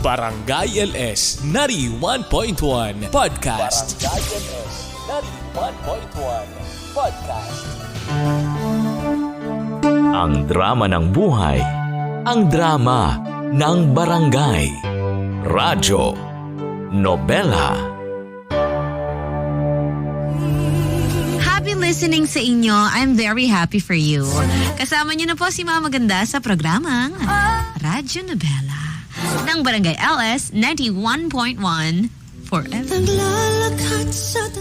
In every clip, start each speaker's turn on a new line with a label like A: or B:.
A: Barangay LS 91.1 Podcast.
B: Barangay LS 91.1 Podcast.
C: Ang drama ng buhay, ang drama ng barangay, radyo, nobela.
D: Happy listening sa inyo. I'm very happy for you. Kasama niyo na po si Mama Ganda sa programang Radyo Nobela ng Barangay LS 91.1 Forever.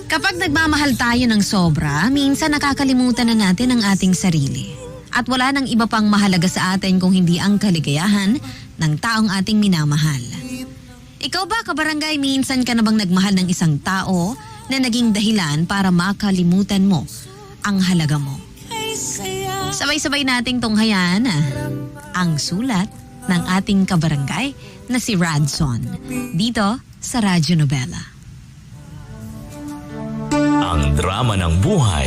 D: Kapag nagmamahal tayo ng sobra, minsan nakakalimutan na natin ang ating sarili. At wala nang iba pang mahalaga sa atin kung hindi ang kaligayahan ng taong ating minamahal. Ikaw ba, kabarangay, minsan ka na bang nagmahal ng isang tao na naging dahilan para makalimutan mo ang halaga mo? Sabay-sabay nating tunghayan ang sulat ng ating kabarangay na si Radson dito sa Radyo Nobela.
C: Ang drama ng buhay,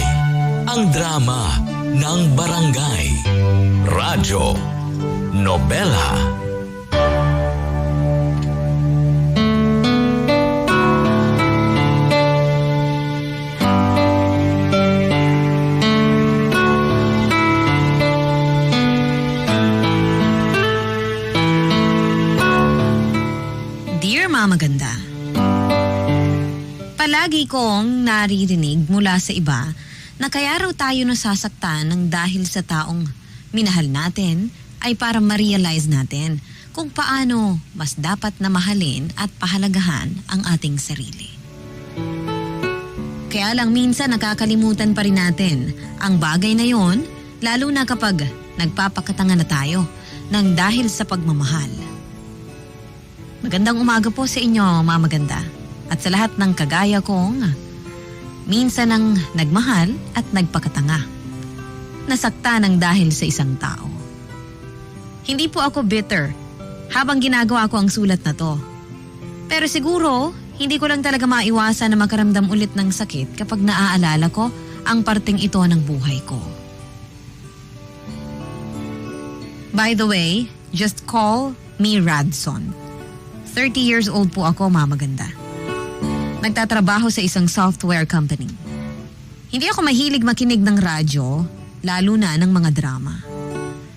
C: ang drama ng barangay, radyo, nobela.
D: Maganda. Palagi kong naririnig mula sa iba na kaya raw tayo nasasaktan ng dahil sa taong minahal natin ay para ma-realize natin kung paano mas dapat na mahalin at pahalagahan ang ating sarili. Kaya lang minsan nakakalimutan pa rin natin ang bagay na yon, lalo na kapag nagpapakatanga na tayo ng dahil sa pagmamahal. Magandang umaga po sa inyo, Mama Ganda. At sa lahat ng kagaya kong minsan ang nagmahal at nagpakatanga. Nasakta ng dahil sa isang tao. Hindi po ako bitter habang ginagawa ko ang sulat na to. Pero siguro, hindi ko lang talaga maiwasan na makaramdam ulit ng sakit kapag naaalala ko ang parteng ito ng buhay ko. By the way, just call me Radson. 30 years old po ako, Mama Ganda. Nagtatrabaho sa isang software company. Hindi ako mahilig makinig ng radyo, lalo na ng mga drama.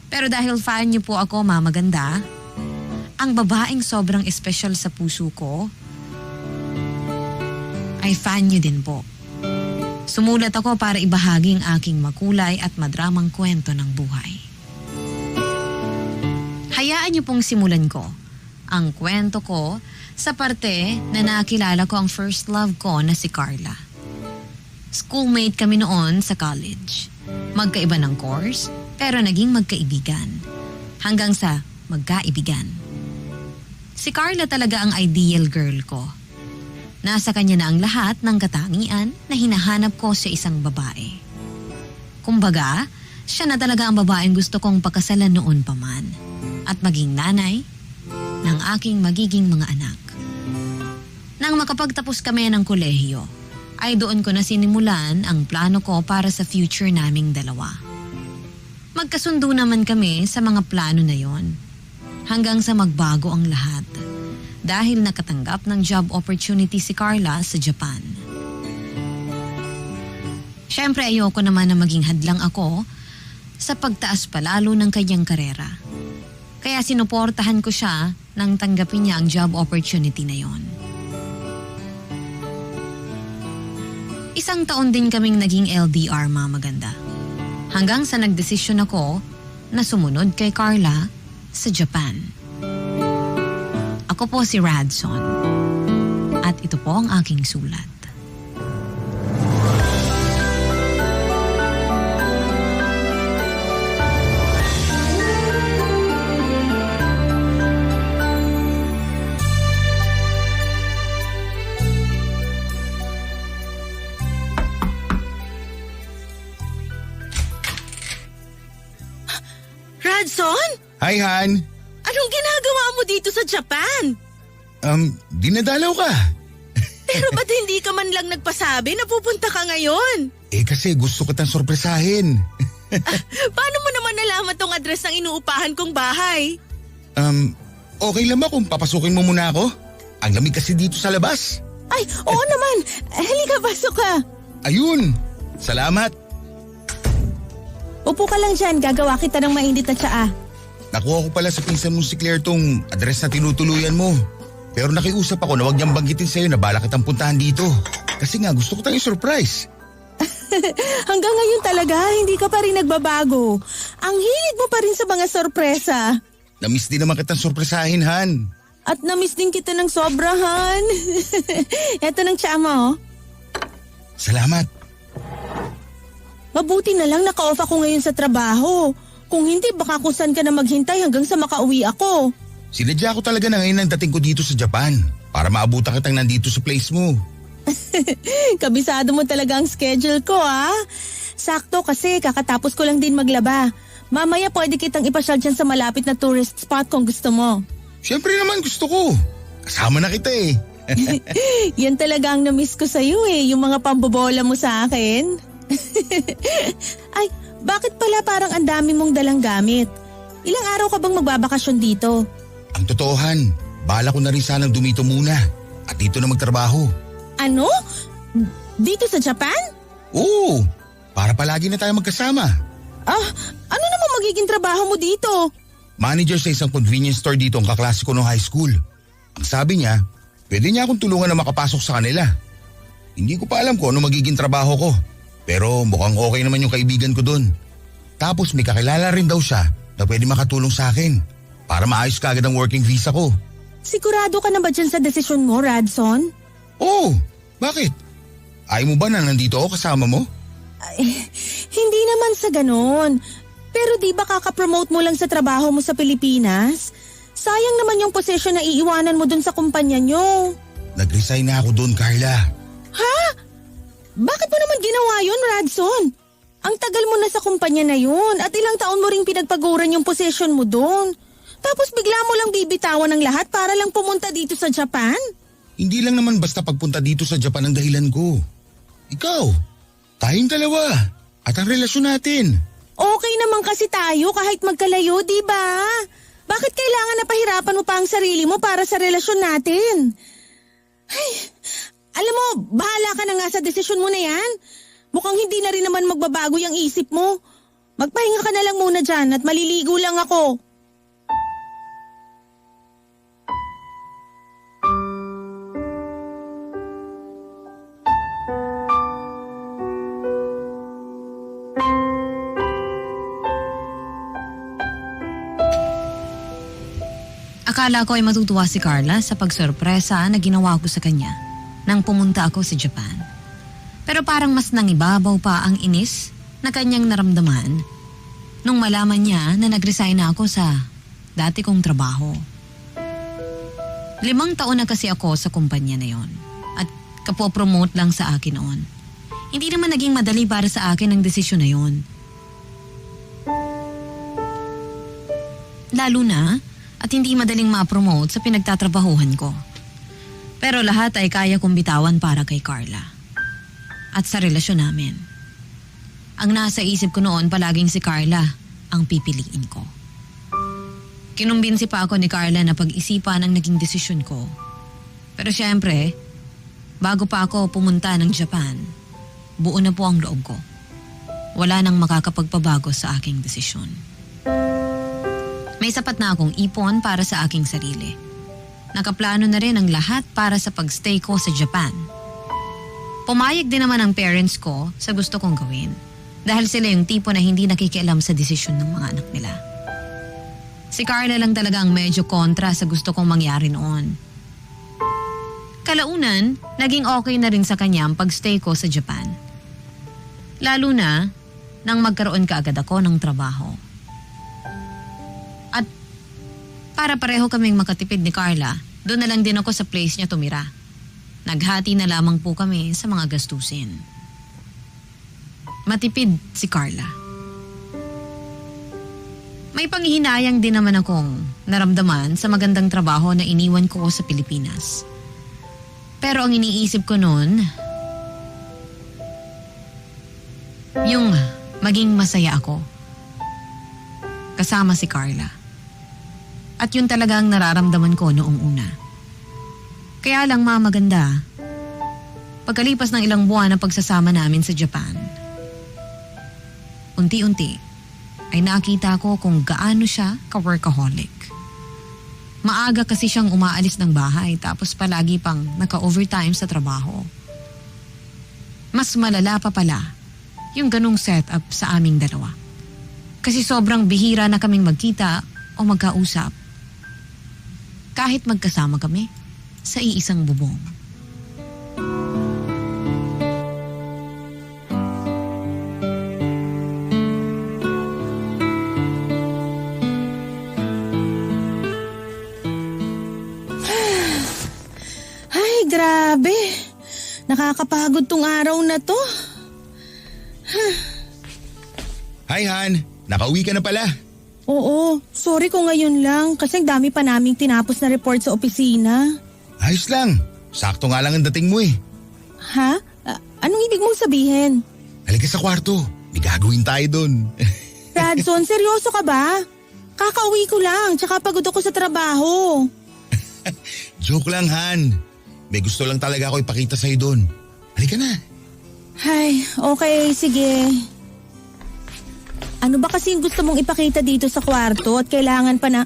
D: Pero dahil fan niyo po ako, Mama Ganda, ang babaeng sobrang espesyal sa puso ko, ay fan niyo din po. Sumulat ako para ibahagi ang aking makulay at madramang kwento ng buhay. Hayaan niyo pong simulan ko ang kwento ko sa parte na nakilala ko ang first love ko na si Carla. Schoolmate kami noon sa college. Magkaiba ng course, pero naging magkaibigan. Hanggang sa magkaibigan. Si Carla talaga ang ideal girl ko. Nasa kanya na ang lahat ng katangian na hinahanap ko sa isang babae. Kumbaga, siya na talaga ang babaeng gusto kong pakasalan noon pa man. At maging nanay ng aking magiging mga anak. Nang makapagtapos kami ng kolehiyo, ay doon ko na sinimulan ang plano ko para sa future naming dalawa. Magkasundo naman kami sa mga plano na yon, hanggang sa magbago ang lahat dahil nakatanggap ng job opportunity si Carla sa Japan. Siyempre ayoko naman na maging hadlang ako sa pagtaas palalo ng kanyang karera. Kaya sinuportahan ko siya nang tanggapin niya ang job opportunity na yon. Isang taon din kaming naging LDR, Mama Ganda. Hanggang sa nagdesisyon ako na sumunod kay Carla sa Japan. Ako po si Radson. At ito po ang aking sulat.
E: Radson?
F: Hi, Han.
E: Anong ginagawa mo dito sa Japan?
F: Dinadalaw ka.
E: Pero ba't hindi ka man lang nagpasabi na pupunta ka ngayon?
F: Kasi gusto kitang sorpresahin.
E: Paano mo naman nalaman tong address ng inuupahan kong bahay?
F: Okay lang ba kung papasukin mo muna ako? Ang lamig kasi dito sa labas.
E: Ay, oo naman. Halika, pasok ka.
F: Ayun, salamat.
E: Upo ka lang dyan, gagawa kita ng mainit na tsaa.
F: Nakuha ko pala sa pinsan mong si Claire tong address na tinutuluyan mo. Pero nakiusap ako na huwag niyang banggitin sa'yo na bala kitang puntahan dito. Kasi nga gusto ko tayong surprise.
E: Hanggang ngayon talaga, hindi ka pa rin nagbabago. Ang hilig mo pa rin sa mga sorpresa.
F: Namiss din naman kitang surpresahin, Han.
E: At namiss din kita ng sobrahan. Eto ng tsaa mo.
F: Salamat.
E: Mabuti na lang naka-off ako ngayon sa trabaho. Kung hindi, baka kung saan ka na maghintay hanggang sa makauwi ako.
F: Sinadya ko talaga na ngayon ang dating ko dito sa Japan para maabutan kitang nandito sa place mo.
E: Kabisado mo talaga ang schedule ko, ha? Sakto kasi kakatapos ko lang din maglaba. Mamaya pwede kitang ipasyal dyan sa malapit na tourist spot kung gusto mo.
F: Siyempre naman gusto ko. Kasama na kita eh.
E: Yan talaga ang na-miss ko sa'yo eh, yung mga pambobola mo sa akin. Ay, bakit pala parang ang dami mong dalang gamit? Ilang araw ka bang magbabakasyon dito?
F: Ang totohan, bala ko na rin sanang dumito muna at dito na magtrabaho.
E: Ano? Dito sa Japan?
F: Oo, para palagi na tayo magkasama.
E: Ah, ano namang magiging trabaho mo dito?
F: Manager sa isang convenience store dito ang kaklase ko noong high school. Ang sabi niya, pwede niya akong tulungan na makapasok sa kanila. Hindi ko pa alam kung ano magiging trabaho ko. Pero mukhang okay naman yung kaibigan ko doon. Tapos may kakilala rin daw siya na pwede makatulong sa akin para maayos kaagad ang working visa ko.
E: Sigurado ka na ba dyan sa desisyon mo, Radson?
F: Oo, bakit? Ayaw mo ba na nandito ako kasama mo?
E: Ay, hindi naman sa ganon. Pero di ba kakapromote mo lang sa trabaho mo sa Pilipinas? Sayang naman yung posisyon na iiwanan mo dun sa kumpanya nyo.
F: Nag-resign na ako doon, Carla.
E: Ha? Bakit mo naman ginawa yun, Radson? Ang tagal mo na sa kumpanya na yun at ilang taon mo ring pinagpaguran yung posisyon mo doon. Tapos bigla mo lang bibitawan ng lahat para lang pumunta dito sa Japan?
F: Hindi lang naman basta pagpunta dito sa Japan ang dahilan ko. Ikaw, tayong dalawa at ang relasyon natin.
E: Okay naman kasi tayo kahit magkalayo, di ba? Bakit kailangan na pahirapan mo pa ang sarili mo para sa relasyon natin? Ay, alam mo, bahala ka na nga sa desisyon mo na yan. Mukhang hindi na rin naman magbabago yung isip mo. Magpahinga ka na lang muna dyan at maliligo lang ako.
D: Akala ko ay matutuwa si Carla sa pagsorpresa na ginawa ko sa kanya nang pumunta ako sa Japan. Pero parang mas nangibabaw pa ang inis na kanyang naramdaman nung malaman niya na nag-resign na ako sa dati kong trabaho. 5 taon na kasi ako sa kumpanya na yon at kapopromote lang sa akin noon. Hindi naman naging madali para sa akin ang desisyon na yon. Lalo na at hindi madaling ma-promote sa pinagtatrabahuhan ko. Pero lahat ay kaya kong bitawan para kay Carla. At sa relasyon namin. Ang nasa isip ko noon palaging si Carla ang pipiliin ko. Kinumbinsi pa ako ni Carla na pag-isipan ang naging desisyon ko. Pero syempre, bago pa ako pumunta ng Japan, buo na po ang loob ko. Wala nang makakapagpabago sa aking desisyon. May sapat na akong ipon para sa aking sarili. Nakaplano na rin ang lahat para sa pagstay ko sa Japan. Pumayag din naman ang parents ko sa gusto kong gawin dahil sila yung tipo na hindi nakikialam sa desisyon ng mga anak nila. Si Carla lang talaga ang medyo kontra sa gusto kong mangyari noon. Kalaunan, naging okay na rin sa kanya ang pagstay ko sa Japan. Lalo na nang magkaroon kaagad ako ng trabaho. At para pareho kaming makatipid ni Carla, doon na lang din ako sa place niya tumira. Naghati na lamang po kami sa mga gastusin. Matipid si Carla. May panghihinayang din naman akong naramdaman sa magandang trabaho na iniwan ko sa Pilipinas. Pero ang iniisip ko noon, yung maging masaya ako kasama si Carla. At yun talaga ang nararamdaman ko noong una. Kaya lang maganda, pagkalipas ng ilang buwan ng pagsasama namin sa Japan, unti-unti ay nakita ko kung gaano siya ka-workaholic. Maaga kasi siyang umaalis ng bahay tapos palagi pang naka-overtime sa trabaho. Mas malala pa pala yung ganong setup sa aming dalawa. Kasi sobrang bihira na kaming magkita o magkausap. Kahit magkasama kami sa iisang bubong.
E: Ay, grabe. Nakakapagod tong araw na to.
F: Hi Han, nakauwi ka na pala.
E: Oo, sorry kung ngayon lang kasi ang dami pa naming tinapos na report sa opisina.
F: Ayos lang, sakto nga lang ang dating mo eh.
E: Ha? Anong ibig mong sabihin?
F: Halika sa kwarto, may gagawin tayo dun.
E: Radson, seryoso ka ba? Kakauwi ko lang, tsaka pagod ako sa trabaho.
F: Joke lang Han, may gusto lang talaga ako ipakita sa'yo dun. Halika na.
E: Ay, okay, sige. Ano ba kasi yung gusto mong ipakita dito sa kwarto at kailangan pa na...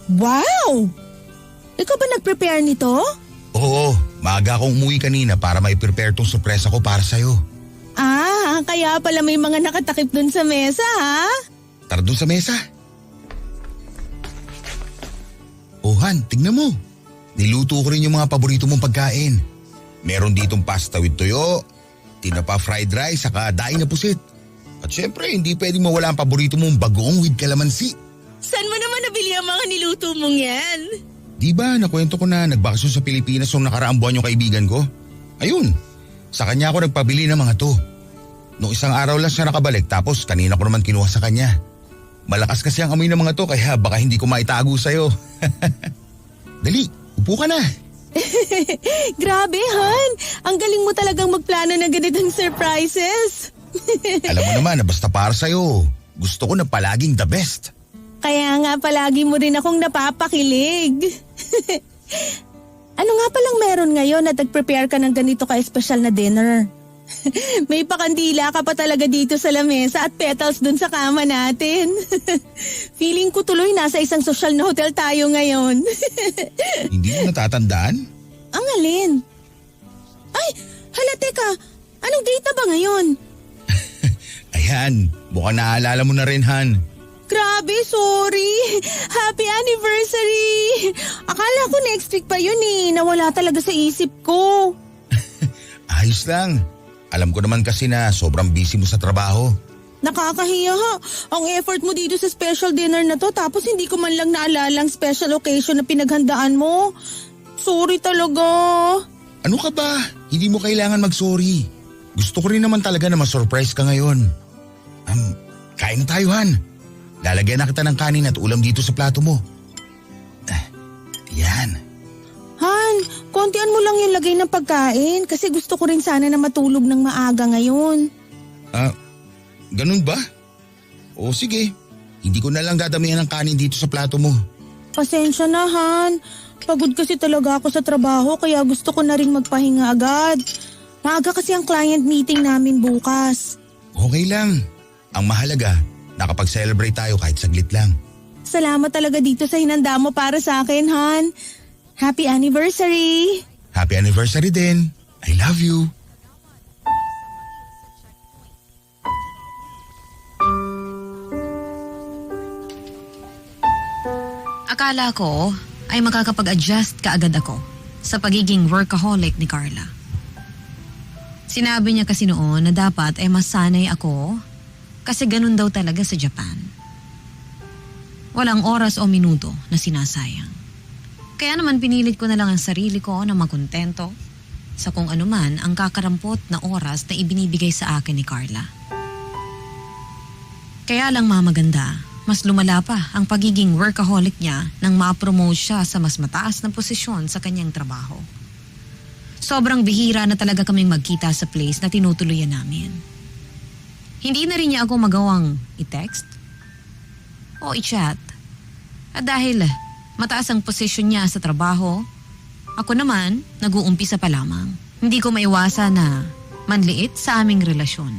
E: Wow! Ikaw ba nag-prepare nito?
F: Oo, maaga akong umuwi kanina para mai-prepare tong sorpresa ko para sa'yo.
E: Ah, kaya pala may mga nakatakip dun sa mesa, ha?
F: Tara dun sa mesa. Oh Han, tignan mo. Niluto ko rin yung mga paborito mong pagkain. Meron ditong pasta with tuyo, tinapa fried rice, saka daing na pusit. At syempre, hindi pwedeng mawala ang paborito mong bagoong with kalamansi.
E: Saan mo naman nabili ang mga niluto mong yan?
F: Di ba, nakwento ko na nagbakasyon sa Pilipinas nung nakaraang buwan yung kaibigan ko? Ayun, sa kanya ako nagpabili ng mga to. Noong isang araw lang siya nakabalik tapos kanina ko naman kinuha sa kanya. Malakas kasi ang amoy ng mga to kaya baka hindi ko maitago sa'yo. Dali, upo ka na.
E: Grabe, Han! Ang galing mo talagang magplano ng ganitong surprises.
F: Alam mo naman na basta para sa'yo, gusto ko na palaging the best.
E: Kaya nga palagi mo rin akong napapakilig. Ano nga palang meron ngayon na nag-prepare ka ng ganito ka-espesyal na dinner? May pakandila ka pa talaga dito sa lamesa at petals dun sa kama natin. Feeling ko tuloy nasa isang sosyal na hotel tayo ngayon.
F: Hindi mo natatandaan?
E: Ang alin? Ay, hala teka, anong date na ba ngayon?
F: Ayan, mukhang naaalala mo na rin Han.
E: Grabe, sorry. Happy anniversary. Akala ko next week pa yun eh. Nawala talaga sa isip ko.
F: Ayos lang. Alam ko naman kasi na sobrang busy mo sa trabaho.
E: Nakakahiya ha. Ang effort mo dito sa special dinner na to tapos hindi ko man lang naalala ang special occasion na pinaghandaan mo. Sorry talaga.
F: Ano ka ba? Hindi mo kailangan mag-sorry. Gusto ko rin naman talaga na ma-surprise ka ngayon. Kain na tayo Han. Lalagyan na kita ng kanin at ulam dito sa plato mo. Yan.
E: Han, kontian mo lang yung lagay ng pagkain kasi gusto ko rin sana na matulog ng maaga ngayon.
F: Ganun ba? O sige, hindi ko na lang dadamihan ng kanin dito sa plato mo.
E: Pasensya na, Han. Pagod kasi talaga ako sa trabaho kaya gusto ko na rin magpahinga agad. Maaga kasi ang client meeting namin bukas.
F: Okay lang. Ang mahalaga, nakapag-celebrate tayo kahit saglit lang.
E: Salamat talaga dito sa hinanda mo para sa akin, Han. Happy anniversary!
F: Happy anniversary din. I love you.
D: Akala ko ay makakapag-adjust kaagad ako sa pagiging workaholic ni Carla. Sinabi niya kasi noon na dapat ay masanay ako kasi ganun daw talaga sa Japan. Walang oras o minuto na sinasayang. Kaya naman pinilit ko na lang ang sarili ko na makontento sa kung anuman ang kakarampot na oras na ibinibigay sa akin ni Carla. Kaya lang mamaganda, mas lumala pa ang pagiging workaholic niya nang ma-promote siya sa mas mataas na posisyon sa kanyang trabaho. Sobrang bihira na talaga kaming magkita sa place na tinutuluyan namin. Hindi na rin niya ako magawang i-text o i-chat At dahil mataas ang posisyon niya sa trabaho, ako naman nag-uumpisa pa lamang. Hindi ko maiwasan na manliit sa aming relasyon.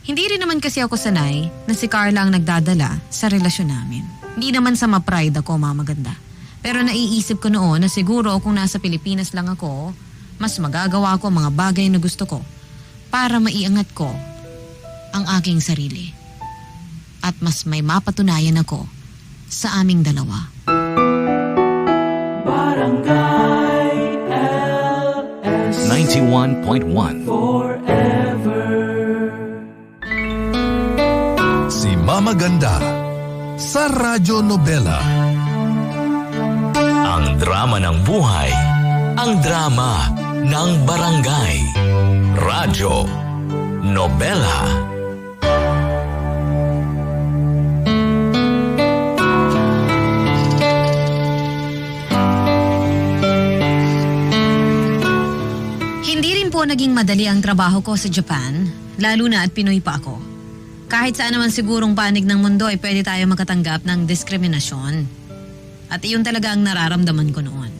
D: Hindi rin naman kasi ako sanay na si Carla ang nagdadala sa relasyon namin. Hindi naman sa ma-pride ako, mamaganda. Pero naiisip ko noon na siguro kung nasa Pilipinas lang ako, mas magagawa ko ang mga bagay na gusto ko para maiangat ko ang aking sarili. At mas may mapatunayan ako sa aming dalawa.
C: 91.1
G: Si Mama Ganda sa Radyo Nobela.
C: Ang drama ng buhay, ang drama ng barangay. Radyo Nobela.
D: Naging madali ang trabaho ko sa Japan, lalo na at Pinoy pa ako. Kahit saan naman sigurong panig ng mundo ay pwede tayo makatanggap ng diskriminasyon. At iyon talaga ang nararamdaman ko noon.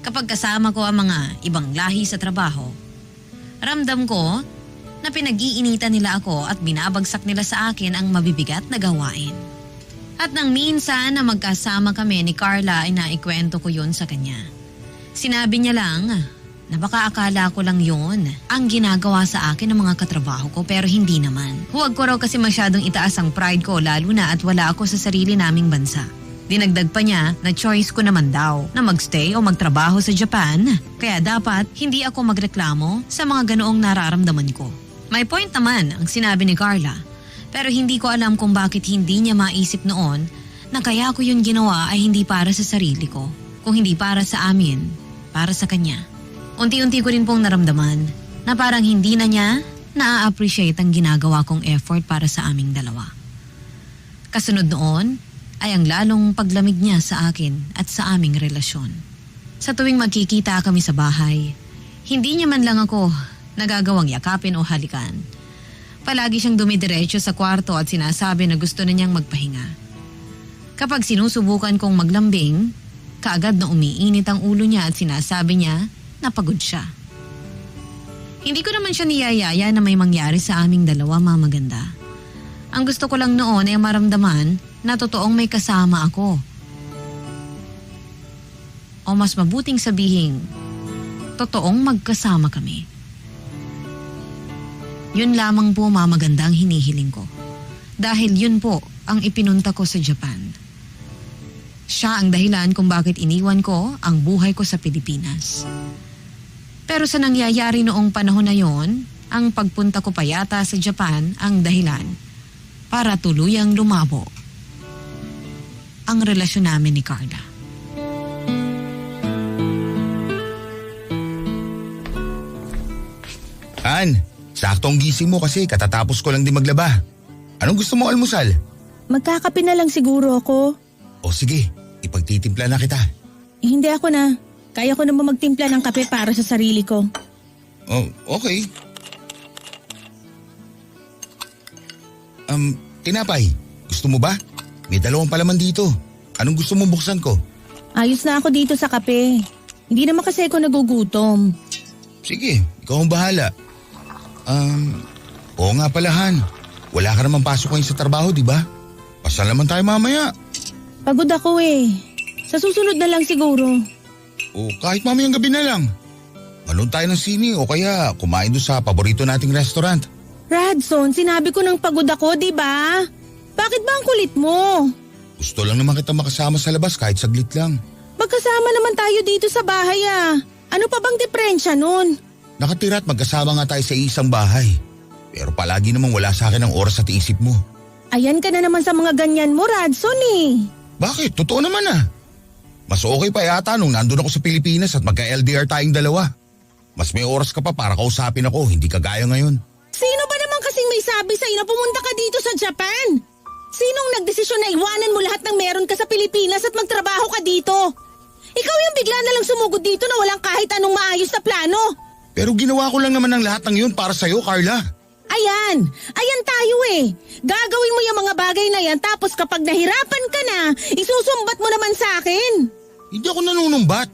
D: Kapag kasama ko ang mga ibang lahi sa trabaho, ramdam ko na pinag-iinitan nila ako at binabagsak nila sa akin ang mabibigat na gawain. At nang minsan na magkasama kami ni Carla ay naikwento ko yun sa kanya. Sinabi niya lang na baka akala ko lang yon ang ginagawa sa akin ng mga katrabaho ko, pero hindi naman. Huwag ko raw kasi masyadong itaas ang pride ko, lalo na at wala ako sa sarili naming bansa. Dinagdag pa niya na choice ko naman daw na magstay o magtrabaho sa Japan, kaya dapat hindi ako magreklamo sa mga ganoong nararamdaman ko. May point naman ang sinabi ni Carla, pero hindi ko alam kung bakit hindi niya maisip noon na kaya ko yun ginawa ay hindi para sa sarili ko, kung hindi para sa amin, para sa kanya. Unti-unti ko rin pong naramdaman na parang hindi na niya na-appreciate ang ginagawa kong effort para sa aming dalawa. Kasunod noon ay ang lalong paglamig niya sa akin at sa aming relasyon. Sa tuwing magkikita kami sa bahay, hindi niya man lang ako nagagawang yakapin o halikan. Palagi siyang dumidiretso sa kwarto at sinasabi na gusto na niyang magpahinga. Kapag sinusubukan kong maglambing, kaagad na umiinit ang ulo niya at sinasabi niya napagod siya. Hindi ko naman siya niyayaya na may mangyari sa aming dalawa, Mama Ganda. Ang gusto ko lang noon ay maramdaman na totoong may kasama ako. O mas mabuting sabihin, totoong magkasama kami. Yun lamang po, Mama Ganda, ang hinihiling ko. Dahil yun po ang ipinunta ko sa Japan. Siya ang dahilan kung bakit iniwan ko ang buhay ko sa Pilipinas. Pero sa nangyayari noong panahon na yon, ang pagpunta ko pa yata sa Japan ang dahilan para tuluyang lumabo ang relasyon namin ni Carla.
F: Han, saktong gising mo kasi katatapos ko lang din maglaba. Anong gusto mo almusal?
E: Magkakape na lang siguro ako.
F: O sige, ipagtitimpla na kita.
E: Hindi ako na. Kaya ko naman magtimpla ng kape para sa sarili ko.
F: Oh, okay. Tinapay, gusto mo ba? May 2 palaman dito. Anong gusto mong buksan ko?
E: Ayos na ako dito sa kape. Hindi naman kasi ako nagugutom.
F: Sige, ikaw ang bahala. Oo nga pala, Han. Wala ka naman pasok ngayon sa trabaho, di ba? Pasal naman tayo mamaya.
E: Pagod ako eh. Sa susunod na lang siguro.
F: O kahit mamayang gabi na lang. Manood tayo ng sine o kaya kumain doon sa paborito nating restaurant.
E: Radson, sinabi ko nang pagod ako, di ba? Bakit ba ang kulit mo?
F: Gusto lang naman kita makasama sa labas kahit saglit lang.
E: Magkasama naman tayo dito sa bahay ah. Ano pa bang diferensya nun?
F: Nakatira at magkasama nga tayo sa isang bahay. Pero palagi namang wala sa akin ang oras at isip mo.
E: Ayan ka na naman sa mga ganyan mo, Radson eh.
F: Bakit? Totoo naman ah. Mas okay pa yata nung nandun ako sa Pilipinas at magka-LDR tayong dalawa. Mas may oras ka pa para kausapin ako, hindi kagaya ngayon.
E: Sino ba naman kasing may sabi sa'yo na pumunta ka dito sa Japan? Sinong nagdesisyon na iwanan mo lahat ng meron ka sa Pilipinas at magtrabaho ka dito? Ikaw yung bigla na lang sumugod dito na walang kahit anong maayos na plano.
F: Pero ginawa ko lang naman ang lahat ng yun para sa'yo, Carla.
E: Ayan tayo eh. Gagawin mo yung mga bagay na yan tapos kapag nahirapan ka na, isusumbat mo naman sa akin.
F: Hindi ako nanunumbat.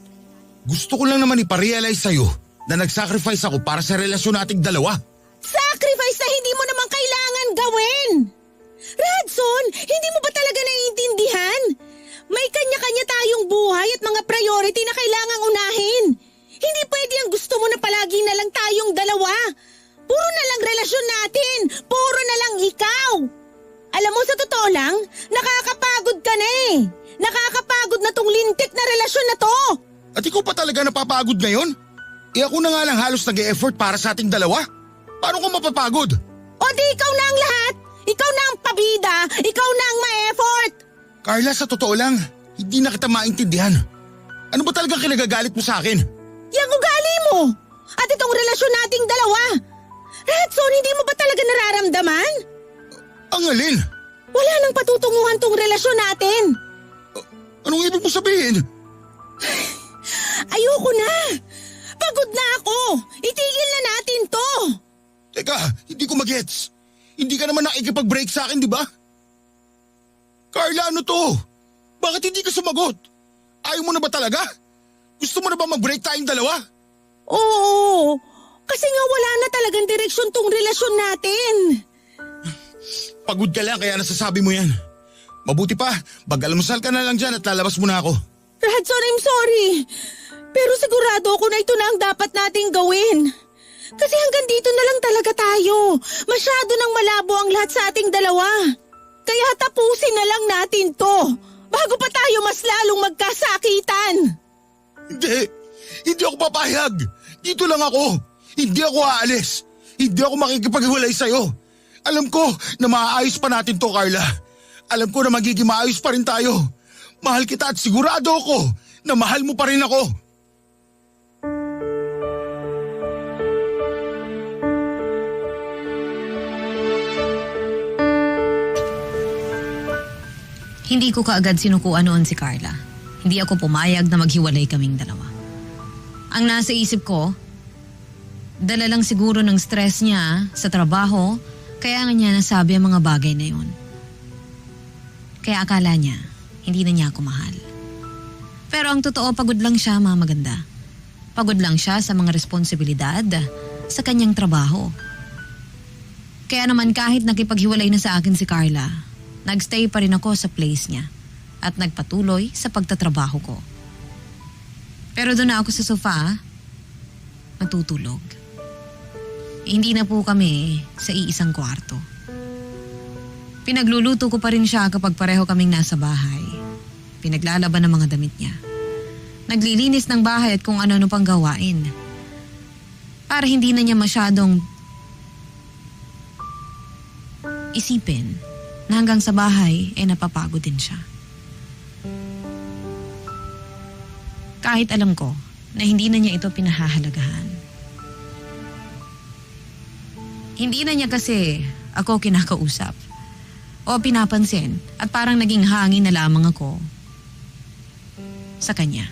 F: Gusto ko lang naman iparealize sa'yo na nag-sacrifice ako para sa relasyon nating dalawa.
E: Sacrifice na hindi mo naman kailangan gawin. Radson, hindi mo ba talaga naiintindihan? May kanya-kanya tayong buhay at mga priority na kailangang unahin. Hindi pwede ang gusto mo na palagi na lang tayong dalawa. Puro na lang relasyon natin. Puro na lang ikaw. Alam mo, sa totoo lang, nakakapagod ka na eh. Nakakapagod na tong lintik na relasyon na to.
F: At ikaw pa talaga napapagod ngayon? Ako na nga lang halos nag-e-effort para sa ating dalawa. Paano ko mapapagod?
E: O di ikaw na ang lahat. Ikaw na ang pabida. Ikaw na ang ma-effort.
F: Carla, sa totoo lang, hindi na kita maintindihan. Ano ba talagang kinagagalit mo sa akin?
E: Yang ugali mo. At itong relasyon nating dalawa. Redson, hindi mo ba talaga nararamdaman?
F: Ang alin?
E: Wala nang patutunguhan tong relasyon natin.
F: Anong ibig mo sabihin?
E: Ayoko na. Pagod na ako. Itigil na natin to.
F: Teka, hindi ko magets. Hindi ka naman nakikipag-break sa akin, di ba? Carla, ano to? Bakit hindi ka sumagot? Ayaw mo na ba talaga? Gusto mo na ba mag-break tayong dalawa?
E: Oo. Kasi nga wala na talagang direksyon tong relasyon natin.
F: Pagod ka lang kaya nasasabi mo yan. Mabuti pa, mag-almusal ka na lang dyan at lalabas mo na ako.
E: Radson, I'm sorry. Pero sigurado ako na ito na ang dapat nating gawin. Kasi hanggang dito na lang talaga tayo. Masyado nang malabo ang lahat sa ating dalawa. Kaya tapusin na lang natin to. Bago pa tayo mas lalong magkasakitan.
F: Hindi ako papayag. Dito lang ako. Hindi ako aalis. Hindi ako makikipaghiwalay sa'yo. Alam ko na maaayos pa natin to, Carla. Alam ko na magiging maayos pa rin tayo. Mahal kita at sigurado ako na mahal mo pa rin ako.
D: Hindi ko kaagad sinukuan noon si Carla. Hindi ako pumayag na maghiwalay kaming dalawa. Ang nasa isip ko, dala lang siguro ng stress niya sa trabaho, kaya nga niya nasabi ang mga bagay na yun. Kaya akala niya, hindi na niya ako mahal. Pero ang totoo, pagod lang siya, mga maganda. Pagod lang siya sa mga responsibilidad, sa kanyang trabaho. Kaya naman kahit nakipaghiwalay na sa akin si Carla, nagstay pa rin ako sa place niya at nagpatuloy sa pagtatrabaho ko. Pero doon na ako sa sofa, matutulog. Hindi na po kami sa iisang kwarto. Pinagluluto ko pa rin siya kapag pareho kaming nasa bahay. Pinaglalaban ng mga damit niya. Naglilinis ng bahay at kung ano-ano pang gawain. Para hindi na niya masyadong isipin na hanggang sa bahay ay napapagod din siya. Kahit alam ko na hindi na niya ito pinahahalagahan. Hindi na niya kasi ako kinakausap o pinapansin at parang naging hangin na lamang ako sa kanya.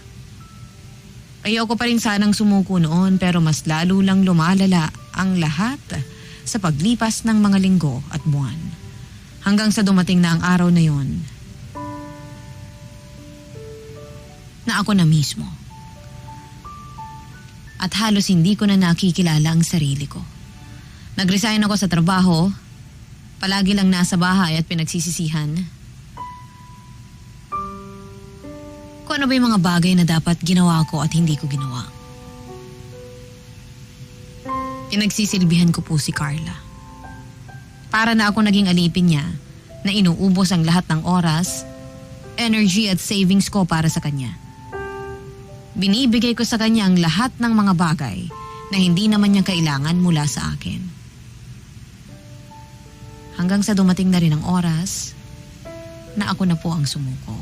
D: Ayoko pa rin sanang sumuko noon pero mas lalo lang lumalala ang lahat sa paglipas ng mga linggo at buwan. Hanggang sa dumating na ang araw na yon na ako na mismo. At halos hindi ko na nakikilala ang sarili ko. Nag-resign ako sa trabaho, palagi lang nasa bahay at pinagsisisihan. Kung ano ba yung mga bagay na dapat ginawa ko at hindi ko ginawa. Pinagsisilbihan ko po si Carla. Para na ako naging alipin niya na inuubos ang lahat ng oras, energy at savings ko para sa kanya. Binibigay ko sa kanya ang lahat ng mga bagay na hindi naman niya kailangan mula sa akin. Hanggang sa dumating na rin ang oras na ako na po ang sumuko.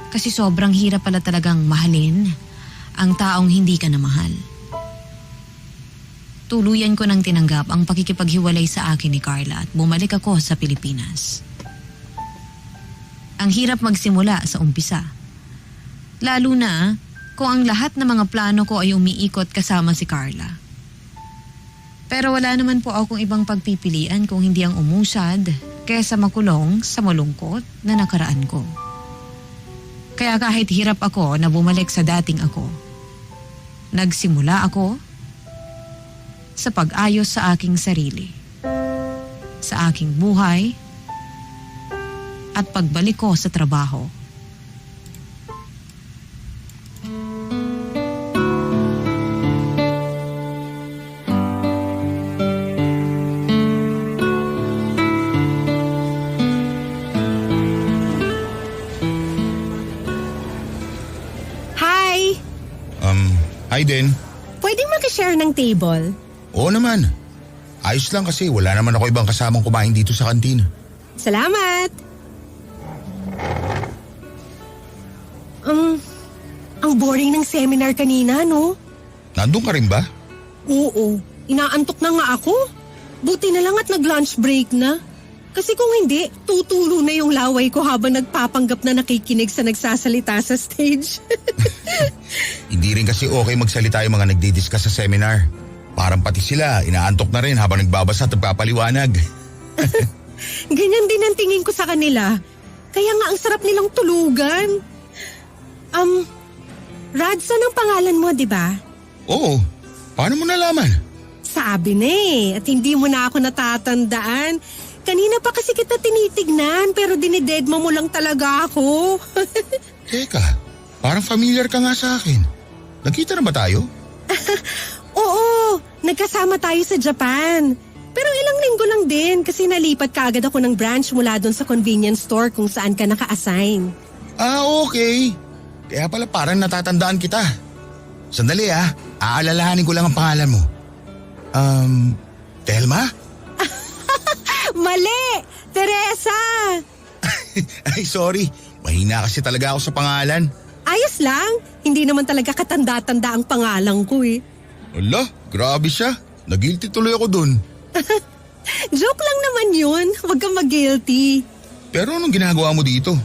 D: Kasi sobrang hirap pala talagang mahalin ang taong hindi ka na mahal. Tuluyan ko nang tinanggap ang pakikipaghiwalay sa akin ni Carla at bumalik ako sa Pilipinas. Ang hirap magsimula sa umpisa. Lalo na kung ang lahat ng mga plano ko ay umiikot kasama si Carla. Pero wala naman po akong ibang pagpipilian kung hindi ang umusad kaysa makulong sa malungkot na nakaraan ko. Kaya kahit hirap ako na bumalik sa dating ako, nagsimula ako sa pag-ayos sa aking sarili, sa aking buhay, at pagbalik ko sa trabaho.
E: Hi!
F: Hi din.
E: Pwedeng mag-share ng table?
F: Oo naman. Ayos lang kasi wala naman ako ibang kasamang kumain dito sa kantin.
E: Salamat! Ang boring ng seminar kanina, no?
F: Nandun ka rin ba?
E: Oo, inaantok na nga ako. Buti na lang at nag-lunch break na. Kasi kung hindi, tutulo na yung laway ko habang nagpapanggap na nakikinig sa nagsasalita sa stage.
F: Hindi rin kasi okay magsalita yung mga nagdi-discuss sa seminar. Parang pati sila, inaantok na rin habang nagbabasa at nagpapaliwanag.
E: Ganyan din ang tingin ko sa kanila. Kaya nga ang sarap nilang tulugan. Radson ang pangalan mo, di ba?
F: Oo, paano mo nalaman?
E: Sabi na at hindi mo na ako natatandaan. Kanina pa kasi kita tinitignan pero dinidedma mo lang talaga ako.
F: Teka, parang familiar ka nga sa akin. Nagkita na ba tayo?
E: Oo, nagkasama tayo sa Japan. Pero ilang linggo lang din kasi nalipat kaagad ako ng branch mula doon sa convenience store kung saan ka naka-assign.
F: Ah, okay. Kaya pala parang natatandaan kita. Sandali aalalahanin ko lang ang pangalan mo. Telma?
E: Mali! Teresa!
F: Ay, sorry. Mahina kasi talaga ako sa pangalan.
E: Ayos lang. Hindi naman talaga katanda-tanda ang pangalan ko eh.
F: Ala, grabe siya. Nag-guilty tuloy ako dun.
E: Joke lang naman yun. Huwag kang mag-guilty.
F: Pero anong ginagawa mo dito?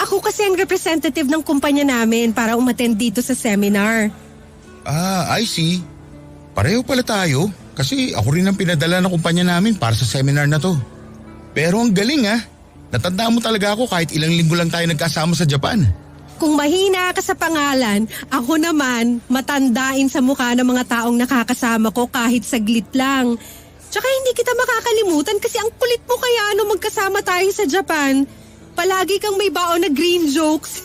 E: Ako kasi ang representative ng kumpanya namin para umattend dito sa seminar.
F: Ah, I see. Pareho pala tayo. Kasi ako rin ang pinadala ng kumpanya namin para sa seminar na to. Pero ang galing Natanda mo talaga ako kahit ilang linggo lang tayo nagkasama sa Japan.
E: Kung mahina ka sa pangalan, ako naman matandain sa mukha ng mga taong nakakasama ko kahit saglit lang. Tsaka hindi kita makakalimutan kasi ang kulit mo kaya nung magkasama tayo sa Japan. Palagi kang may baon na green jokes.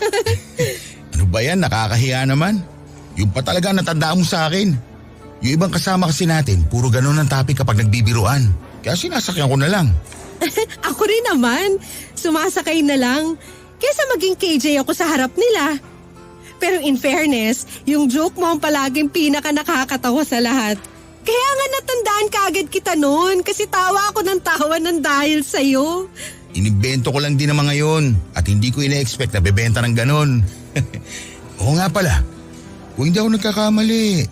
F: Ano ba yan? Nakakahiya naman. Yung pa talaga natandaan mo sa akin. Yung ibang kasama kasi natin, puro ganun ang topic kapag nagbibiruan. Kaya sinasakyan ko na lang.
E: Ako rin naman. Sumasakay na lang. Kesa maging KJ ako sa harap nila. Pero in fairness, yung joke mo ang palaging pinaka nakakatawa sa lahat. Kaya nga natandaan kaagad kita noon kasi tawa ako ng tawa ng dahil sa'yo.
F: Inimbento ko lang din naman ngayon at hindi ko ina-expect na bebenta ng ganon. Oo nga pala, kung hindi ako nagkakamali,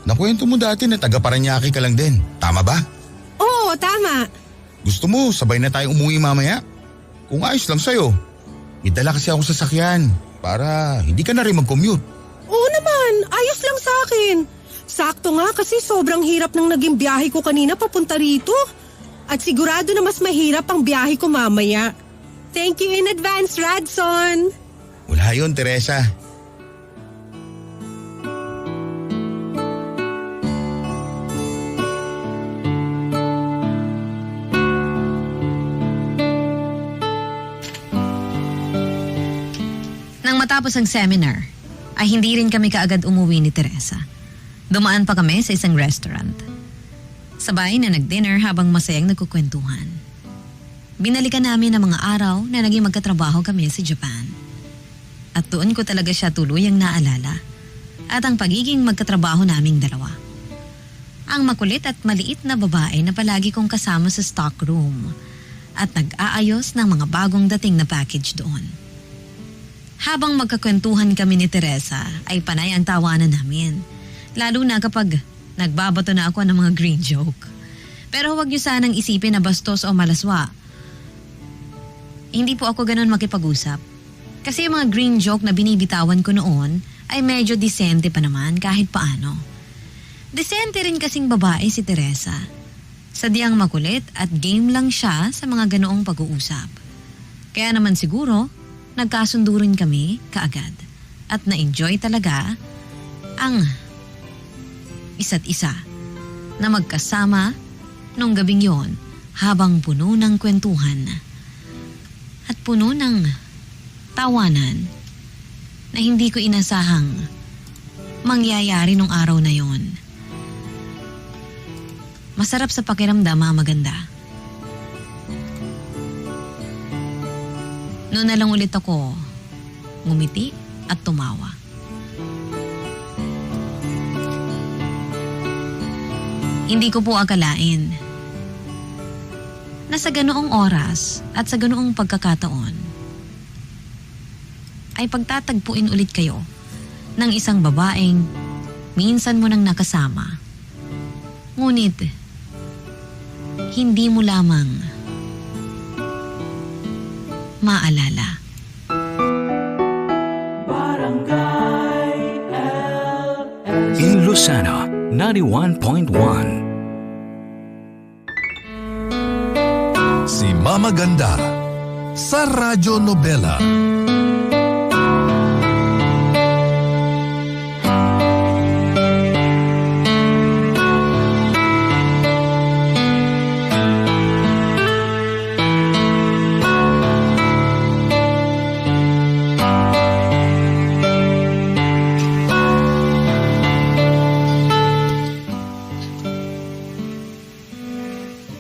F: nakwento mo dati na taga Paranaque ka lang din, tama ba?
E: Oo, tama.
F: Gusto mo sabay na tayong umuwi mamaya? Kung ayos lang sa'yo. May dala kasi ako sa sakyan para hindi ka na rin mag-commute.
E: Oo naman, ayos lang sa akin. Sakto nga kasi sobrang hirap ng naging biyahe ko kanina papunta rito. At sigurado na mas mahirap ang biyahe ko mamaya. Thank you in advance, Radson.
F: Wala yun, Teresa.
D: Nang matapos ang seminar, ay hindi rin kami kaagad umuwi ni Teresa. Dumaan pa kami sa isang restaurant. Sabay na nag-dinner habang masayang nagkukwentuhan. Binalikan namin ang mga araw na naging magkatrabaho kami sa Japan. At doon ko talaga siya tuluyang naalala at ang pagiging magkatrabaho naming dalawa. Ang makulit at maliit na babae na palagi kong kasama sa stockroom at nag-aayos ng mga bagong dating na package doon. Habang magkakwentuhan kami ni Teresa ay panay ang tawanan namin. Lalo na kapag nagbabato na ako ng mga green joke. Pero huwag niyo sanang isipin na bastos o malaswa. Hindi po ako ganun makipag-usap. Kasi yung mga green joke na binibitawan ko noon ay medyo disente pa naman kahit paano. Disente rin kasing babae si Teresa. Sadyang makulit at game lang siya sa mga ganoong pag-uusap. Kaya naman siguro, nagkasundo rin kami kaagad at na-enjoy talaga ang isa't isa na magkasama nung gabing yon habang puno ng kwentuhan at puno ng tawanan na hindi ko inasahang mangyayari nung araw na yon. Masarap sa pakiramdam, mga maganda. Noon na lang ulit ako ngumiti at tumawa. Hindi ko po akalain na sa ganoong oras at sa ganoong pagkakataon ay pagtatagpuin ulit kayo ng isang babaeng minsan mo nang nakasama. Ngunit, hindi mo lamang maalala.
C: In Lucena, 91.1.
G: Si Mama Ganda sa Radyo Nobela.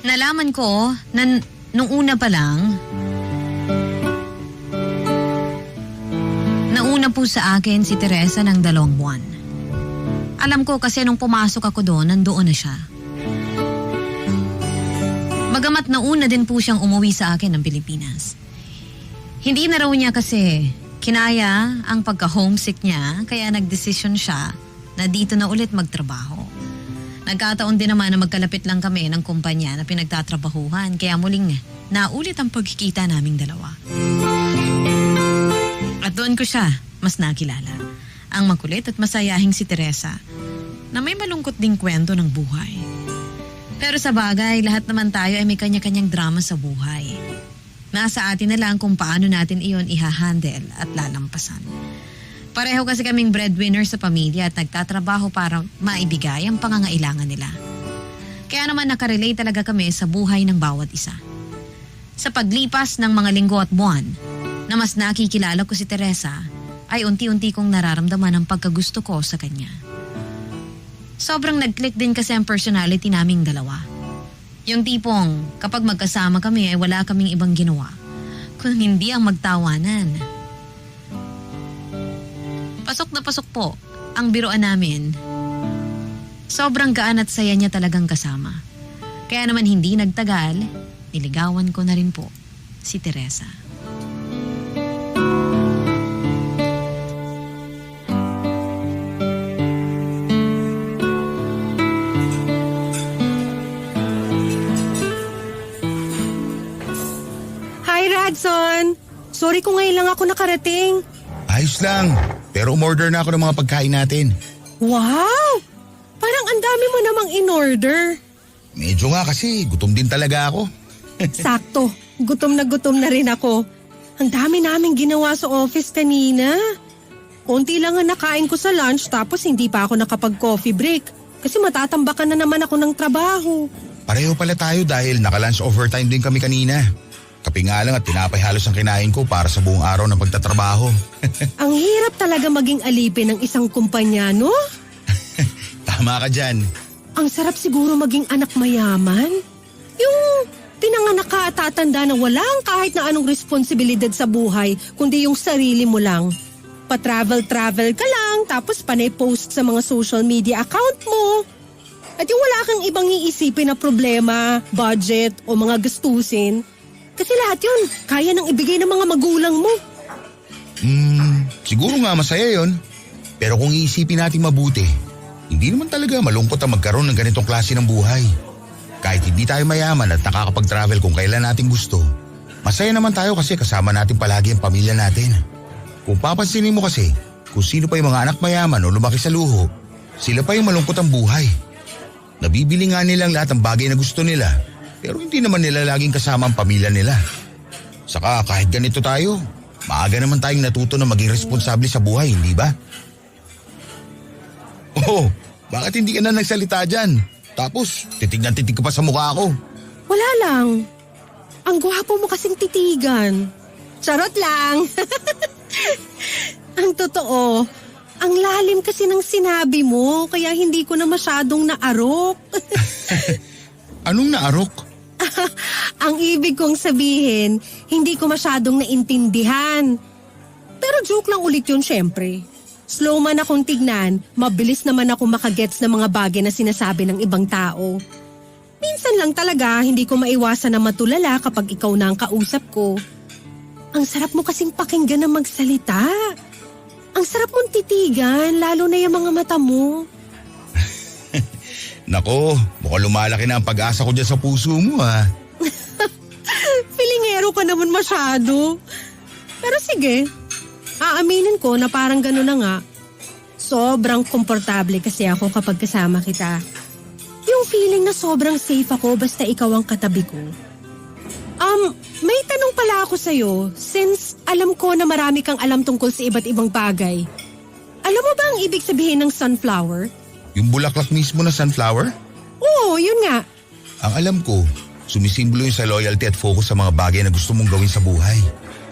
D: Nalaman ko na nung una pa lang, nauna po sa akin si Teresa ng 2 buwan. Alam ko kasi nung pumasok ako doon, nandoon na siya. Bagamat nauna din po siyang umuwi sa akin ng Pilipinas. Hindi na raw niya kasi kinaya ang pagka-homesick niya, kaya nagdesisyon siya na dito na ulit magtrabaho. Nagkataon din naman na magkalapit lang kami ng kumpanya na pinagtatrabahuhan, kaya muling naulit ang pagkikita naming dalawa. At doon ko siya mas nakilala. Ang makulit at masayahing si Teresa na may malungkot ding kwento ng buhay. Pero sa bagay, lahat naman tayo ay may kanya-kanyang drama sa buhay. Nasa atin na lang kung paano natin iyon ihahandle at lalampasan. Pareho kasi kaming breadwinner sa pamilya at nagtatrabaho para maibigay ang pangangailangan nila. Kaya naman nakarelate talaga kami sa buhay ng bawat isa. Sa paglipas ng mga linggo at buwan, na mas nakikilala ko si Teresa, ay unti-unti kong nararamdaman ang pagkagusto ko sa kanya. Sobrang nag-click din kasi ang personality naming dalawa. Yung tipong kapag magkasama kami ay wala kaming ibang ginawa, kung hindi ang magtawanan. Pasok na pasok po ang biruan namin. Sobrang gaan at saya niya talagang kasama. Kaya naman hindi nagtagal, niligawan ko na rin po si Teresa.
E: Hi, Radson! Sorry kung ngayon lang ako nakarating.
F: Ayos lang, pero umorder na ako ng mga pagkain natin.
E: Wow! Parang ang dami mo namang in-order.
F: Medyo nga kasi, gutom din talaga ako.
E: Sakto, gutom na rin ako. Ang dami naming ginawa sa office kanina. Konti lang ang nakain ko sa lunch tapos hindi pa ako nakapag-coffee break. Kasi matatambakan na naman ako ng trabaho.
F: Pareho pala tayo dahil naka-lunch overtime din kami kanina. Kape nga lang at tinapay halos ang kinain ko para sa buong araw ng pagtatrabaho.
E: Ang hirap talaga maging alipin ng isang kumpanya, no?
F: Tama ka dyan.
E: Ang sarap siguro maging anak mayaman. Yung pinanganak ka at tatanda na walang kahit na anong responsibilidad sa buhay, kundi yung sarili mo lang. Pa-travel-travel ka lang, tapos panay post sa mga social media account mo. At yung wala kang ibang iisipin na problema, budget o mga gastusin. Kasi lahat yun, kaya nang ibigay ng mga magulang mo.
F: Siguro nga masaya yon. Pero kung iisipin natin mabuti, hindi naman talaga malungkot ang magkaroon ng ganitong klase ng buhay. Kahit hindi tayo mayaman at nakakapag-travel kung kailan natin gusto, masaya naman tayo kasi kasama natin palagi ang pamilya natin. Kung papansinin mo kasi, kung sino pa yung mga anak mayaman o lumaki sa luho, sila pa yung malungkot ang buhay. Nabibili nga nilang lahat ng bagay na gusto nila, pero hindi naman nila laging kasama ang pamilya nila. Saka kahit ganito tayo, maaga naman tayong natuto na maging responsable sa buhay, hindi ba? Oh, bakit hindi ka na nagsalita dyan? Tapos, titig ka pa sa mukha ko.
E: Wala lang. Ang gwapo mo kasing titigan. Charot lang. Ang totoo, ang lalim kasi ng sinabi mo, kaya hindi ko na masyadong naarok.
F: Anong naarok?
E: Ang ibig kong sabihin, hindi ko masyadong naintindihan. Pero joke lang ulit yun syempre. Slow man akong tignan, mabilis naman ako makagets ng mga bagay na sinasabi ng ibang tao. Minsan lang talaga, hindi ko maiwasan na matulala kapag ikaw na ang kausap ko. Ang sarap mo kasing pakinggan na magsalita. Ang sarap mong titigan, lalo na yung mga mata mo.
F: Nako, mukhang lumalaki na ang pag-asa ko dyan sa puso mo ha.
E: Pilingero ka naman masyado. Pero sige, aaminin ko na parang gano'n na nga. Sobrang komportable kasi ako kapag kasama kita. Yung feeling na sobrang safe ako basta ikaw ang katabi ko. May tanong pala ako sa'yo since alam ko na marami kang alam tungkol sa iba't ibang bagay. Alam mo ba ang ibig sabihin ng sunflower?
F: Yung bulaklak mismo na sunflower?
E: Oo, yun nga.
F: Ang alam ko, sumisimbolo yun sa loyalty at focus sa mga bagay na gusto mong gawin sa buhay.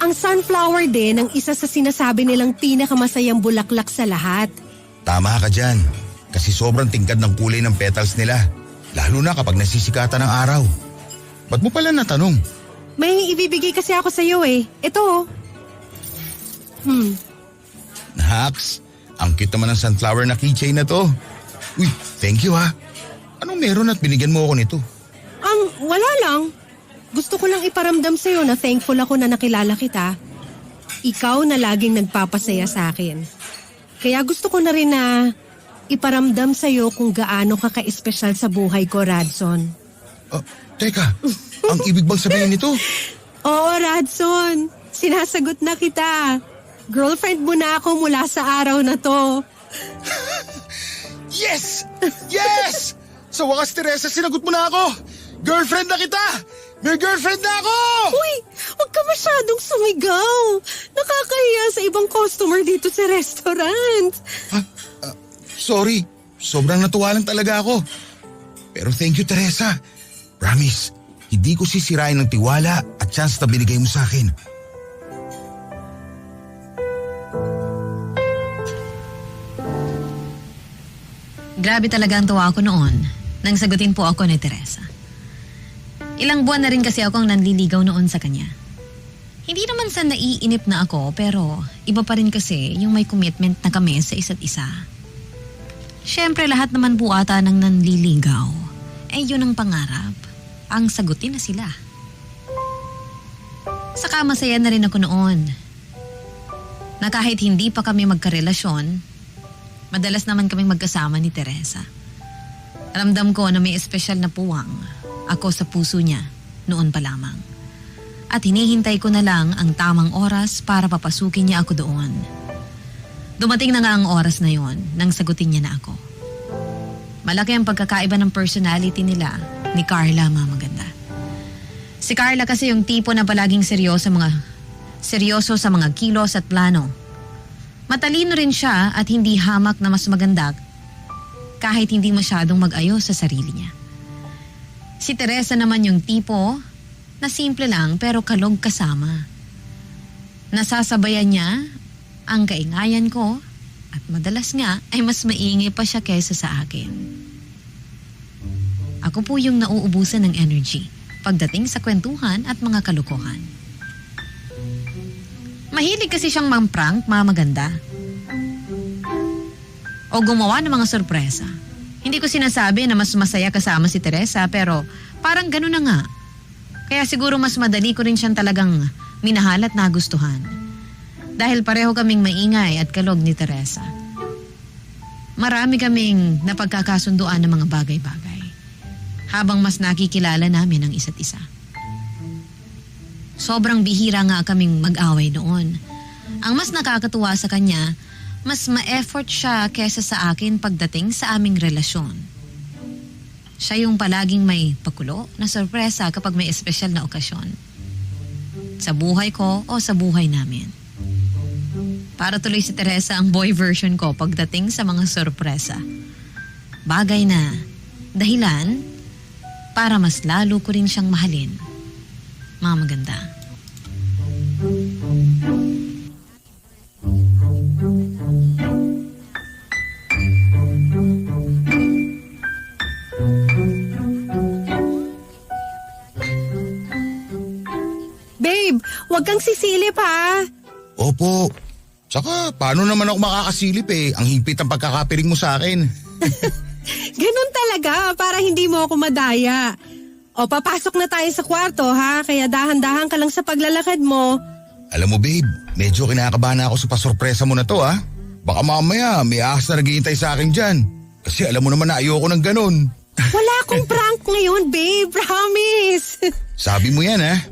E: Ang sunflower din ang isa sa sinasabi nilang pinakamasayang bulaklak sa lahat.
F: Tama ka dyan, kasi sobrang tingkad ng kulay ng petals nila, lalo na kapag nasisikatan ng araw. Ba't mo pala natanong?
E: May ibibigay kasi ako sa iyo eh. Ito.
F: Naks, ang cute naman ng sunflower na keychain na to. Uy, thank you ha. Anong meron at binigyan mo ako nito?
E: Wala lang. Gusto ko lang iparamdam sa iyo na thankful ako na nakilala kita. Ikaw na laging nagpapasaya sa akin. Kaya gusto ko na rin na iparamdam sa iyo kung gaano ka ka-espesyal sa buhay ko, Radson.
F: Teka, ang ibig bang sabihin nito?
E: Oo, Radson. Sinasagot na kita. Girlfriend mo na ako mula sa araw na to.
F: Yes! Yes! Sa wakas, Teresa, sinagot mo na ako! Girlfriend na kita! May girlfriend na ako!
E: Uy, huwag ka masyadong sumigaw. Nakakahiya sa ibang customer dito sa restaurant.
F: Sorry, sobrang natuwa lang talaga ako. Pero thank you, Teresa. Promise, hindi ko sisirain ng tiwala at chance na binigay mo sa akin.
D: Grabe talaga ang tuwa ko noon nang sagutin po ako ni Teresa. Ilang buwan na rin kasi akong nanliligaw noon sa kanya. Hindi naman sa naiinip na ako pero iba pa rin kasi yung may commitment na kami sa isa't isa. Siyempre lahat naman po ata ng nanliligaw. Yun ang pangarap. Ang sagutin na sila. Saka masaya na rin ako noon. Na kahit hindi pa kami magkarelasyon, madalas naman kaming magkasama ni Teresa. Ramdam ko na may espesyal na puwang ako sa puso niya noon pa lamang. At hinihintay ko na lang ang tamang oras para papasukin niya ako doon. Dumating na nga ang oras na yon nang sagutin niya na ako. Malaki ang pagkakaiba ng personality nila ni Carla, Mama Ganda. Si Carla kasi yung tipo na palaging seryoso sa mga kilos at plano. Matalino rin siya at hindi hamak na mas maganda kahit hindi masyadong mag-ayos sa sarili niya. Si Teresa naman yung tipo na simple lang pero kalog kasama. Nasasabayan niya ang kaingayan ko at madalas nga ay mas maingay pa siya kaysa sa akin. Ako po yung nauubusan ng energy pagdating sa kwentuhan at mga kalokohan. Mahilig kasi siyang mang-prank, Mama Ganda. O gumawa ng mga sorpresa. Hindi ko sinasabi na mas masaya kasama si Teresa pero parang gano'n na nga. Kaya siguro mas madali ko rin siyang talagang minahal at nagustuhan. Dahil pareho kaming maingay at kalog ni Teresa. Marami kaming napagkakasunduan ng mga bagay-bagay. Habang mas nakikilala namin ang isa't isa. Sobrang bihira nga kaming mag-away noon. Ang mas nakakatuwa sa kanya, mas ma-effort siya kesa sa akin pagdating sa aming relasyon. Siya yung palaging may pakulo na sorpresa kapag may espesyal na okasyon. Sa buhay ko o sa buhay namin. Para tuloy si Teresa ang boy version ko pagdating sa mga sorpresa. Bagay na dahilan para mas lalo ko rin siyang mahalin. Mga maganda.
E: Babe, wag kang sisilip ha.
F: Opo. Tsaka, paano naman ako makakasilip eh? Ang higpit ang pagkakapiring mo sa akin.
E: Ganun talaga, para hindi mo ako madaya. O, papasok na tayo sa kwarto ha, kaya dahan-dahan ka lang sa paglalakad mo.
F: Alam mo babe, medyo kinakabahan ako sa pasorpresa mo na to ha. Baka mamaya may ahas na naghihintay sa akin dyan. Kasi alam mo naman na ayoko ng ganun.
E: Wala akong prank ngayon, babe, promise.
F: Sabi mo yan ha?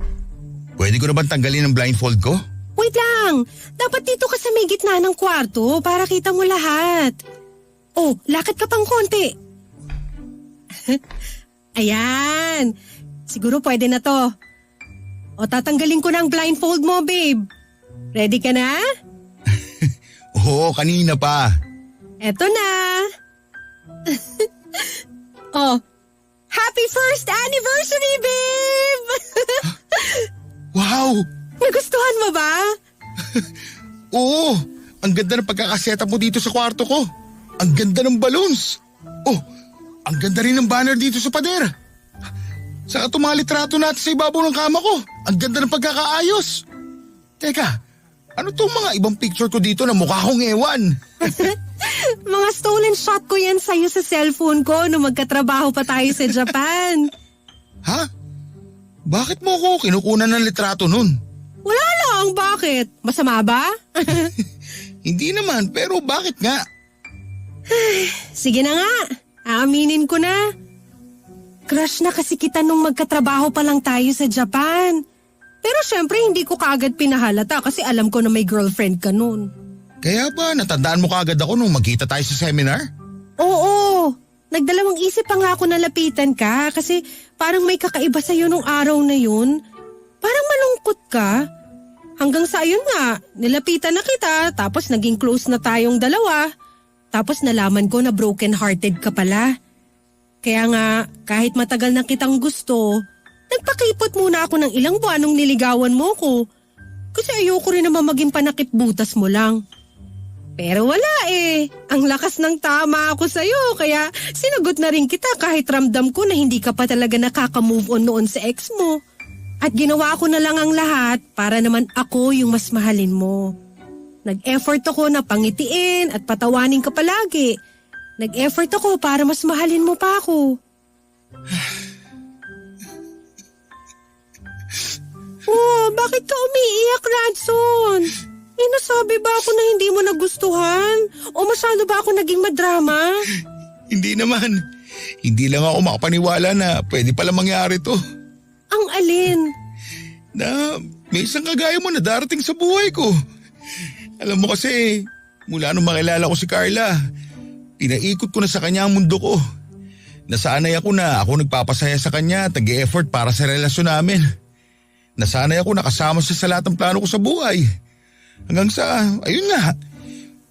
F: Pwede ko na bang tanggalin ang blindfold ko?
E: Wait lang, dapat dito ka sa may gitna ng kwarto para kita mo lahat. Oh, lakad ka pang konti. Ayan, siguro pwede na to. O, tatanggalin ko na ang blindfold mo, babe. Ready ka na?
F: Oo, kanina pa.
E: Eto na. Oh, happy first anniversary, babe!
F: Wow!
E: Nagustuhan mo ba?
F: Oo, ang ganda ng pagkakaseta mo dito sa kwarto ko. Ang ganda ng balloons. Oh, ang ganda rin ng banner dito sa pader. Saka itong mga litrato natin sa ibabaw ng kama ko. Ang ganda ng pagkakaayos. Teka, ano tong mga ibang picture ko dito na mukha akong ewan?
E: Mga stolen shot ko yan sa'yo sa cellphone ko nung magkatrabaho pa tayo sa Japan.
F: Ha? Bakit mo ako kinukunan ng litrato nun?
E: Wala lang, bakit? Masama ba?
F: Hindi naman, pero bakit nga?
E: Sige na nga, aaminin ko na. Crush na kasi kita nung magkatrabaho pa lang tayo sa Japan. Pero syempre hindi ko kaagad pinahalata kasi alam ko na may girlfriend ka nun.
F: Kaya ba natandaan mo kaagad ako nung magkita tayo sa seminar?
E: Oo, nagdalawang isip pa nga ako na lapitan ka kasi parang may kakaiba sa'yo nung araw na yun. Parang malungkot ka. Hanggang sa ayun nga, nilapitan na kita tapos naging close na tayong dalawa. Tapos nalaman ko na broken-hearted ka pala. Kaya nga, kahit matagal na kitang gusto, nagpakipot muna ako ng ilang buwan nung niligawan mo ko. Kasi ayoko rin naman maging panakip butas mo lang. Pero wala eh. Ang lakas ng tama ako sa'yo kaya sinagot na rin kita kahit ramdam ko na hindi ka pa talaga nakaka-move on noon sa ex mo. At ginawa ko na lang ang lahat para naman ako yung mas mahalin mo. Nag-effort ako na pangitiin at patawanin ka palagi. Nag-effort ako para mas mahalin mo pa ako. Oh, bakit ka umiiyak, Radson? Eh, nasabi ba ako na hindi mo nagustuhan? O masyado ba ako naging madrama?
F: Hindi naman. Hindi lang ako makapaniwala na pwede pala mangyari to.
E: Ang alin?
F: Na may isang kagaya mo na darating sa buhay ko. Alam mo kasi, mula nung makilala ko si Carla, pinaikot ko na sa kanya ang mundo ko. Nasanay ako na ako nagpapasaya sa kanya at nag-e-effort para sa relasyon namin. Nasanay ako nakasama siya sa lahat ng plano ko sa buhay. Hanggang sa, ayun nga,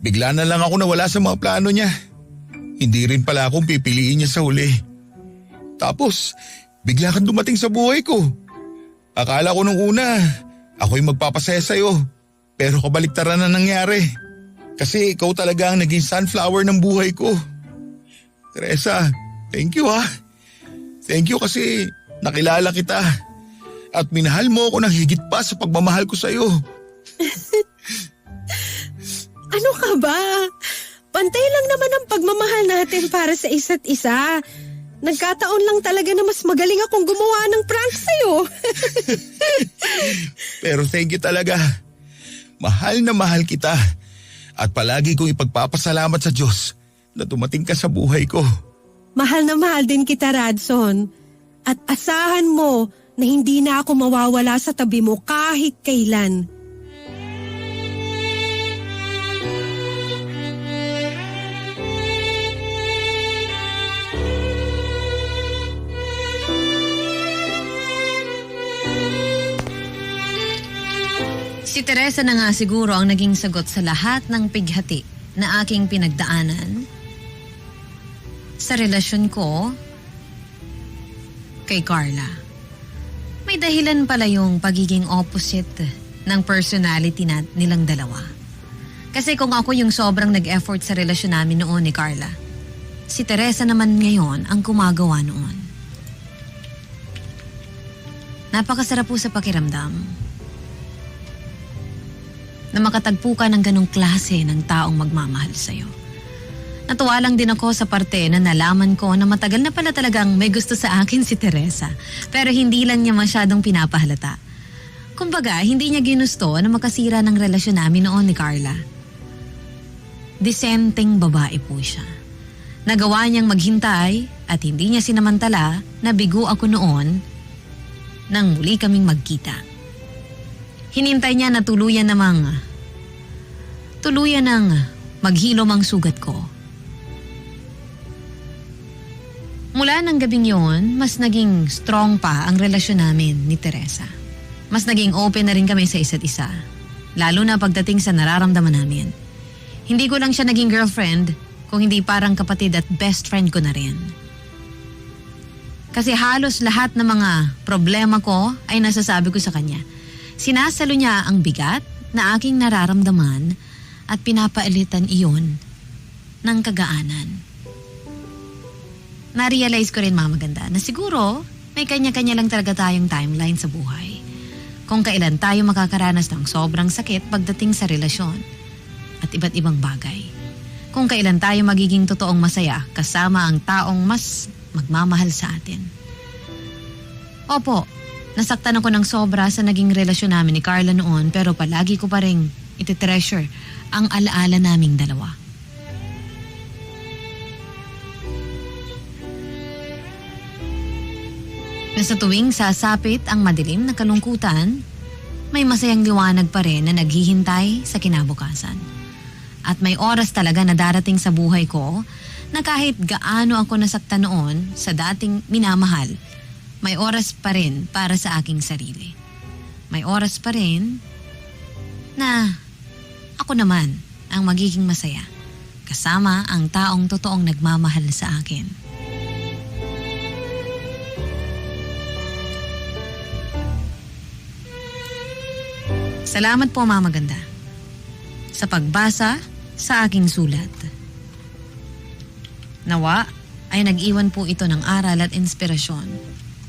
F: bigla na lang ako nawala sa mga plano niya. Hindi rin pala akong pipiliin niya sa huli. Tapos, bigla kang dumating sa buhay ko. Akala ko nung una, ako'y magpapasaya sa'yo. Pero kabaliktaran na nangyari. Kasi ikaw talaga ang naging sunflower ng buhay ko. Teresa, thank you ha. Thank you kasi nakilala kita. At minahal mo ako ng higit pa sa pagmamahal ko sa'yo.
E: Ano ka ba? Pantay lang naman ang pagmamahal natin para sa isa't isa. Nagkataon lang talaga na mas magaling akong gumawa ng prank sa'yo.
F: Pero thank you talaga. Mahal na mahal kita. At palagi kong ipagpapasalamat sa Diyos na dumating ka sa buhay ko.
E: Mahal na mahal din kita, Radson. At asahan mo na hindi na ako mawawala sa tabi mo kahit kailan.
D: Si Teresa na nga siguro ang naging sagot sa lahat ng pighati na aking pinagdaanan sa relasyon ko kay Carla. May dahilan pala yung pagiging opposite ng personality nilang dalawa. Kasi kung ako yung sobrang nag-effort sa relasyon namin noon ni Carla, si Teresa naman ngayon ang gumagawa noon. Napakasarap po sa pakiramdam na makatagpo ka ng ganong klase ng taong magmamahal sa'yo. Natuwa lang din ako sa parte na nalaman ko na matagal na pala talagang may gusto sa akin si Teresa, pero hindi lang niya masyadong pinapahalata. Kumbaga, hindi niya ginusto na makasira ng relasyon namin noon ni Carla. Disenteng babae po siya. Nagawa niyang maghintay at hindi niya sinamantala na bigo ako noon nang muli kaming magkita. Hinintay niya na tuluyan ng maghilom ang sugat ko. Mula ng gabing yon, mas naging strong pa ang relasyon namin ni Teresa. Mas naging open na rin kami sa isa't isa. Lalo na pagdating sa nararamdaman namin. Hindi ko lang siya naging girlfriend, kung hindi parang kapatid at best friend ko na rin. Kasi halos lahat ng mga problema ko ay nasasabi ko sa kanya. Sinasalo niya ang bigat na aking nararamdaman at pinapaalitan iyon ng kagaanan. Na-realize ko rin, mga maganda, na siguro may kanya-kanya lang talaga tayong timeline sa buhay. Kung kailan tayo makakaranas ng sobrang sakit pagdating sa relasyon at iba't ibang bagay. Kung kailan tayo magiging totoong masaya kasama ang taong mas magmamahal sa atin. Opo, nasaktan ako ng sobra sa naging relasyon namin ni Carla noon, pero palagi ko pa rin iti-treasure ang alaala naming dalawa. Na sa tuwing sasapit ang madilim na kalungkutan, may masayang liwanag pa rin na naghihintay sa kinabukasan. At may oras talaga na darating sa buhay ko na kahit gaano ako nasaktan noon sa dating minamahal, may oras pa rin para sa aking sarili. May oras pa rin na ako naman ang magiging masaya kasama ang taong totoong nagmamahal sa akin. Salamat po, Mama Ganda, sa pagbasa sa aking sulat. Nawa ay nag-iwan po ito ng aral at inspirasyon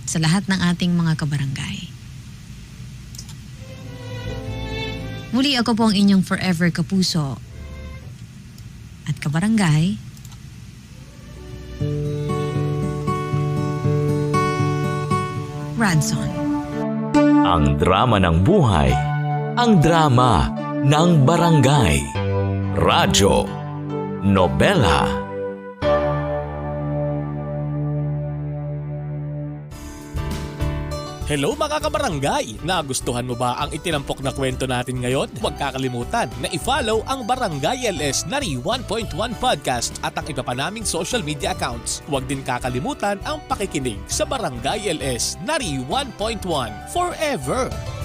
D: sa lahat ng ating mga kabarangay. Muli ako po ang inyong forever kapuso at kabarangay, Radson.
C: Ang drama ng buhay, ang drama ng barangay. Radyo, nobela.
A: Hello mga kabarangay! Nagustuhan mo ba ang itinampok na kwento natin ngayon? Huwag kakalimutan na i-follow ang Barangay LS Nari 1.1 Podcast at ang iba pa naming social media accounts. Huwag din kakalimutan ang pakikinig sa Barangay LS Nari 1.1 Forever!